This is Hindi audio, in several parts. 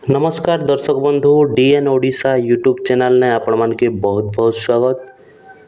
नमस्कार दर्शक बंधु डीएन ओडिशा यूट्यूब चैनल ने आपण मान के बहुत बहुत स्वागत।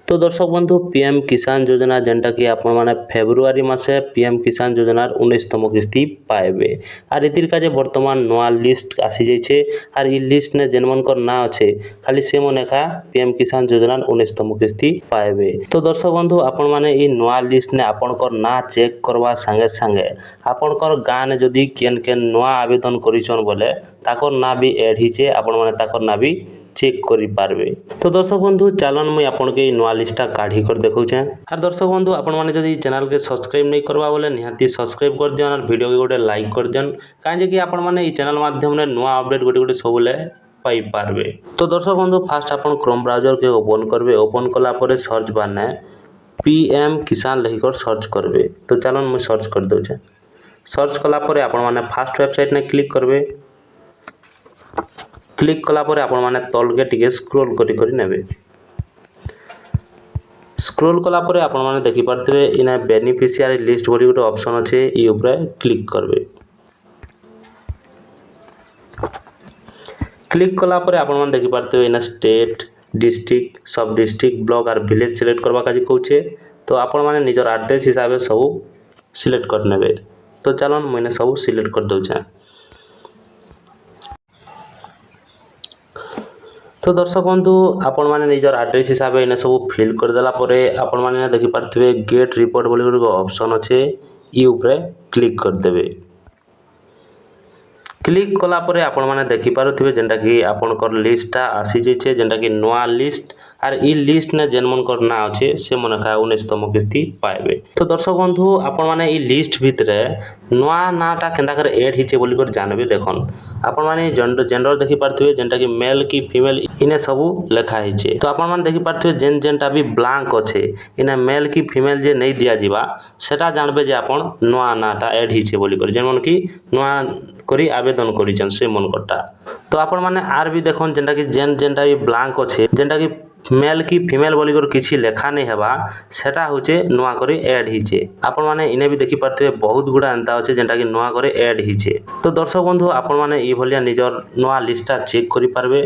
तो दर्शक बंधु पीएम किसान योजना जेनटा कि आपण माने फेब्रुआरी मासे पीएम किसान योजनार 19तम किस्ती पाइबे। आर इतिर का जे वर्तमान नवा लिस्ट आसी जाइछे आर ई लिस्ट ने जेन मन कर ना अच्छे खाली से मन एका पीएम किसान योजनार 19तम किस्ती पाइबे। तो दर्शक बंधु आपण माने ई नवा लिस्ट ने आपण कर ना चेक करवा संगे संगे आपण कर गाँ ने जदी केन केन नवा आवेदन करिछन बोले ताकर ना भी ऐड हिचे आपण माने ताकर ना भी चेक करि पारबे। तो दर्शक बंधु चलन मुई आपन के नवा लिस्टा काढ़ी कर देखौछे। आर दर्शक बंधु आपण माने जदी चैनल के सब्सक्राइब नहीं करबा बोले निहाती सब्सक्राइब कर दियन और वीडियो के गोटे लाइक कर दियन काहे जे कि आपण माने ई चैनल माध्यम रे नवा अपडेट गोटे गोटे सबले पाई पारबे। तो दर्शक बंधु फास्ट आपण क्रोम ब्राउजर के ओपन करबे। ओपन कला परे सर्च बार ने पीएम किसान लिखकर सर्च करबे। तो चलन मुई सर्च कर दोछे। सर्च कला परे आपण माने फास्ट वेबसाइट ने क्लिक करबे। क्लिक कला परे आपण माने तल के टिके स्क्रॉल करी करी नेबे। स्क्रॉल कला परे आपण माने देखि पारथबे इना बेनिफिशियरी लिस्ट बोली गोटे ऑप्शन अछि ई ऊपर क्लिक करबे। क्लिक कला परे आपण माने देखि पारथबे इना स्टेट डिस्ट्रिक्ट सब डिस्ट्रिक्ट ब्लॉक और विलेज सिलेक्ट करबा काजी कहूचे। तो आपण माने निजर एड्रेस हिसाब से सब सिलेक्ट कर नेबे। तो चलन मैंने सब सिलेक्ट कर दोछे। तो दर्शक बंधु आपण माने निजर एड्रेस हिसाब से सब फिल कर देला परे आपण माने देखि पारथबे गेट रिपोर्ट बोली गोटे ऑप्शन अच्छे ई ऊपर क्लिक कर देबे। क्लिक कला परे आपण माने देखि पारुथिबे जेंटा कि आपण कर लिस्टटा आसी जेछे जेंटा कि नवा लिस्ट आर ई लिस्ट ने जेन मन कर ना अच्छे से मन का 19तम किस्ती पाइबे। तो दर्शक बंधु आपण माने ई लिस्ट भितरे नवा नाटा केंदा कर ऐड हिचे बोली कर जानबे। देखन आपण माने जेंडर देखि पारथिबे जेंटा कि मेल की फीमेल इने सब लिखा हिचे। तो आपण माने देखि पारथिबे जेंटा भी ब्लैंक अच्छे इने मेल की फीमेल जे नहीं दिया जिबा सेटा जानबे जे आपण नवा नाटा ऐड हिचे बोली कर जेन मन कि नवा करी आवेदन करिछन से मन करता। तो आपण माने आर भी देखन जेंटा कि जेंटा भी ब्लैंक अच्छे जेंटा कि मेल की फीमेल बोली कर किछि लेखा नहीं हेबा सेटा होचे नुआ करे ऐड हिचे। आपण माने इने भी देखि पारथिबे बहुत गुडा अंता अछि जेंटा कि नुआ करे ऐड हिचे। तो दर्शक बंधु आपण माने ई भलिया निजर नुआ लिस्टटा चेक करि पारबे।